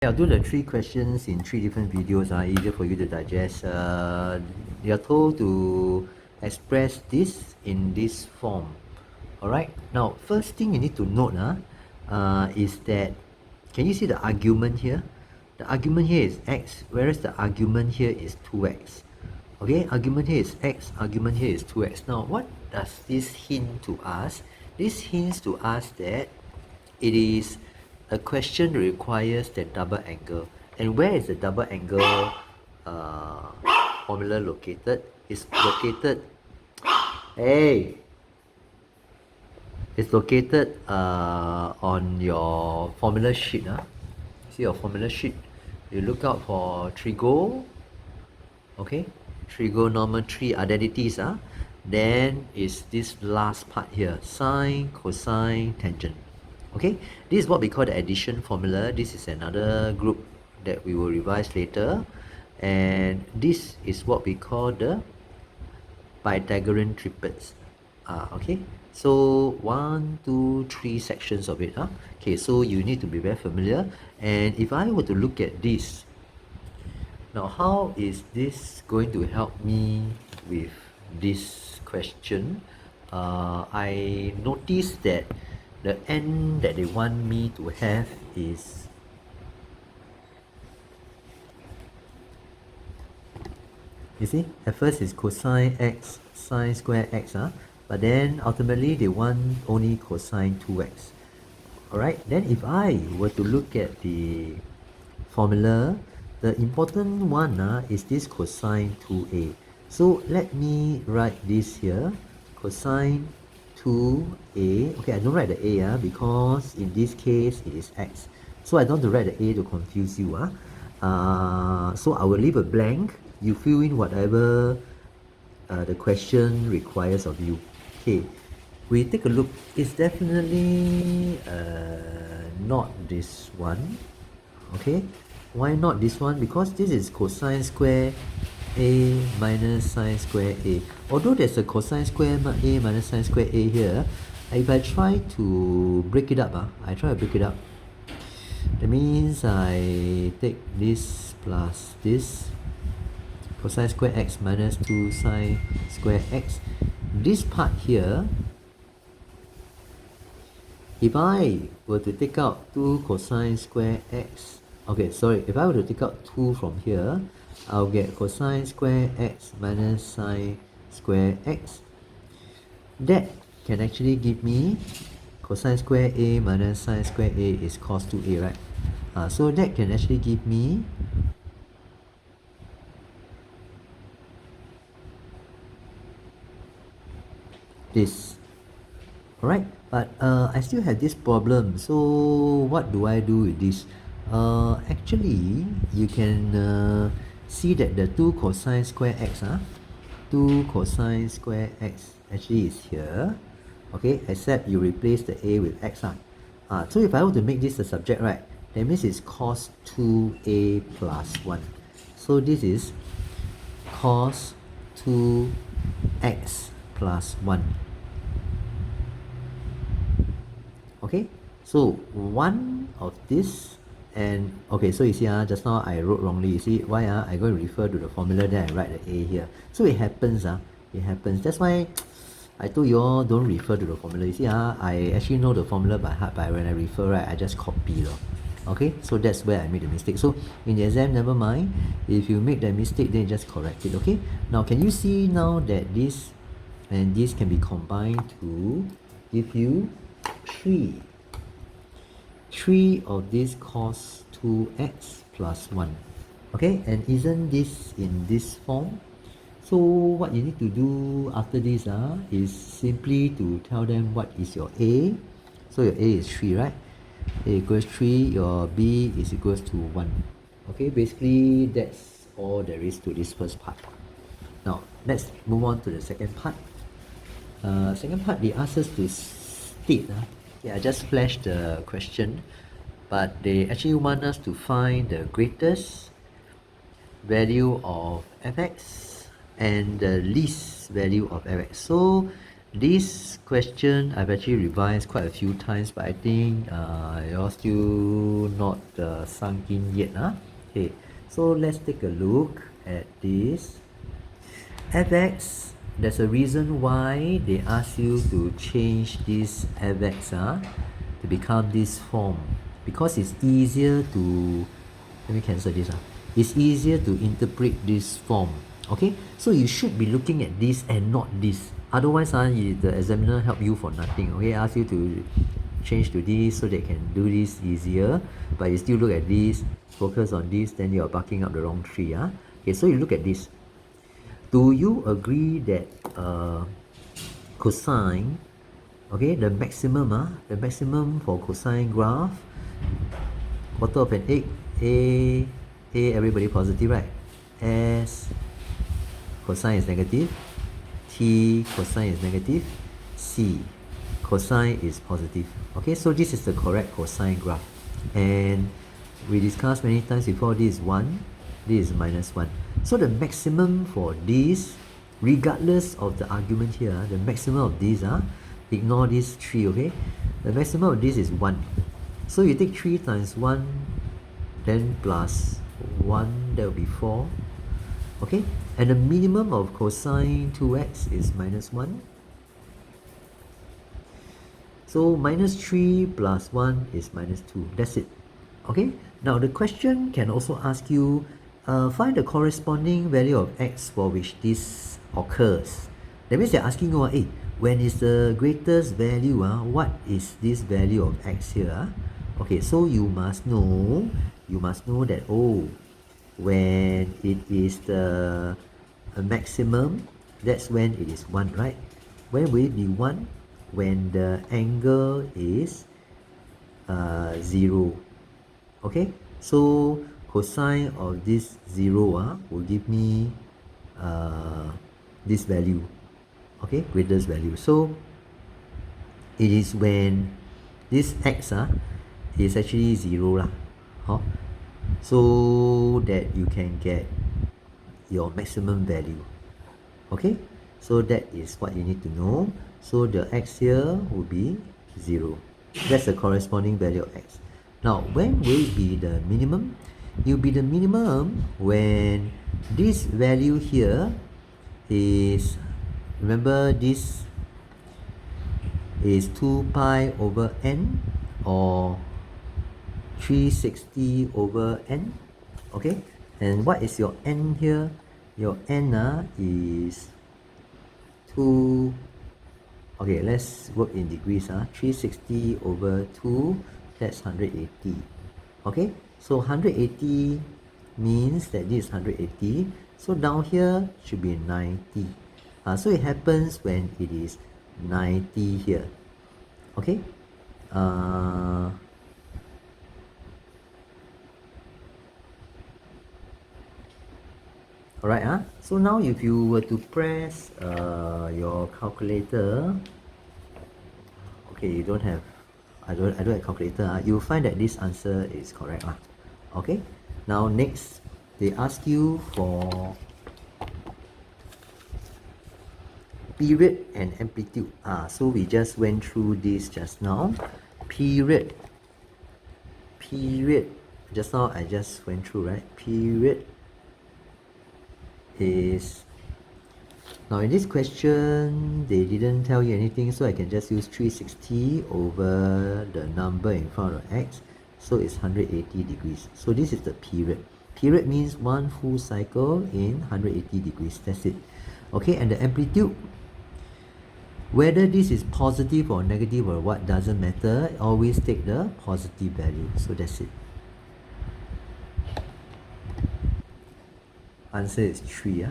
I'll do the 3 questions in 3 different videos, easier for you to digest. You're told to express this in this form. Alright, now first thing you need to note is that, can you see the argument here? The argument here is x, whereas the argument here is 2x. Okay, argument here is x, argument here is 2x. Now, what does this hint to us? This hints to us that it is a question that requires the double angle. And where is the double angle formula located? It's located, hey, it's located on your formula sheet. See your formula sheet. You look out for Trigo, okay? Trigonometry identities. Then is this last part here, sine, cosine, tangent. Okay, this is what we call the addition formula. This is another group that we will revise later, and this is what we call the Pythagorean triplets. Okay, so 1, 2, 3 sections of it. Okay, so you need to be very familiar. And if I were to look at this now, how is this going to help me with this question? I noticed that the end that they want me to have is, you see, at first it's cosine x sine square x, but then ultimately they want only cosine 2x. Alright, then if I were to look at the formula, the important one is this cosine 2a. So let me write this here, cosine 2a. Okay, I don't write the a because in this case it is x. So I don't want to write the a to confuse you. So I will leave a blank. You fill in whatever the question requires of you. Okay, we take a look. It's definitely not this one. Okay, why not this one? Because this is cosine square a minus sine square a. Although there's a cosine square a minus sine square a here, if I try to break it up, that means I take this plus this, cosine square x minus 2 sine square x. This part here, if I were to take out 2 cosine square x, okay, sorry, if I were to take out 2 from here, I'll get cosine square x minus sine square x. That can actually give me cosine square a minus sine square a is cos 2a, right? So that can actually give me this. Alright, but I still have this problem. So what do I do with this? Actually, you can see that the 2 cosine square x, 2 cosine square x actually is here. Okay, except you replace the a with x. So if I were to make this a subject, right, that means it's cos 2a plus 1. So this is cos 2x plus 1. Okay, so one of this, and okay, so you see just now I wrote wrongly. You see why I go and refer to the formula, then I write the a here. So it happens, that's why I told you all don't refer to the formula. You see I actually know the formula by heart, but when I refer, right, I just copy okay, so that's where I made the mistake. So in the exam, never mind, if you make that mistake, then just correct it. Okay, now can you see now that this and this can be combined to give you 3 of this cos 2x plus 1. Okay, and isn't this in this form? So what you need to do after this is simply to tell them what is your a. So your a is 3, right? A equals 3, your b is equals to 1. Okay, basically that's all there is to this first part. Now let's move on to the second part. Second part, they ask us to state. Yeah, I just flashed the question, but they actually want us to find the greatest value of fx and the least value of fx. So This question I've actually revised quite a few times, but I think you're still not sunk in yet. Okay, so let's take a look at this. fx, there's a reason why they ask you to change this fx to become this form, because it's easier to, let me cancel this. It's easier to interpret this form. Okay, so you should be looking at this and not this. Otherwise, the examiner help you for nothing. Okay, ask you to change to this so they can do this easier, but you still look at this, focus on this, then you're barking up the wrong tree. Okay, so you look at this. Do you agree that cosine, okay, the maximum for cosine graph, quarter of an egg, a everybody positive, right? S cosine is negative, T cosine is negative, C cosine is positive. Okay, so this is the correct cosine graph. And we discussed many times before, this is 1, this is minus 1. So the maximum for this, regardless of the argument here, the maximum of this, ignore this 3, okay? The maximum of this is 1. So you take 3 times 1, then plus 1, that will be 4. Okay? And the minimum of cosine 2x is minus 1. So minus 3 plus 1 is minus 2. That's it. Okay? Now the question can also ask you, find the corresponding value of x for which this occurs. That means they're asking you, when is the greatest value? What is this value of x here? Okay, so you must know that, when it is the maximum, that's when it is 1, right? When will it be 1? When the angle is 0. Okay, so cosine of this 0 will give me this value. Okay, greatest value. So it is when this x is actually 0 lah. So that you can get your maximum value. Okay, so that is what you need to know. So the x here will be 0. That's the corresponding value of x. Now, when will it be the minimum? It will be the minimum when this value here is, remember this is 2 pi over n or 360 over n. Okay, and what is your n here? Your n is 2. Okay, let's work in degrees. 360 over 2, that's 180. Okay, so 180 means that this is 180. So down here should be 90. So it happens when it is 90 here. Okay. Alright, so now if you were to press your calculator, okay, you don't have, I don't have calculator, you'll find that this answer is correct. Okay, now next they ask you for period and amplitude. So we just went through this just now. Period, just now I just went through, right? Period is, now in this question they didn't tell you anything, so I can just use 360 over the number in front of x, so it's 180 degrees. So this is the period. Period means one full cycle in 180 degrees. That's it. Okay, and the amplitude, whether this is positive or negative or what, doesn't matter, always take the positive value. So that's it. Answer is 3.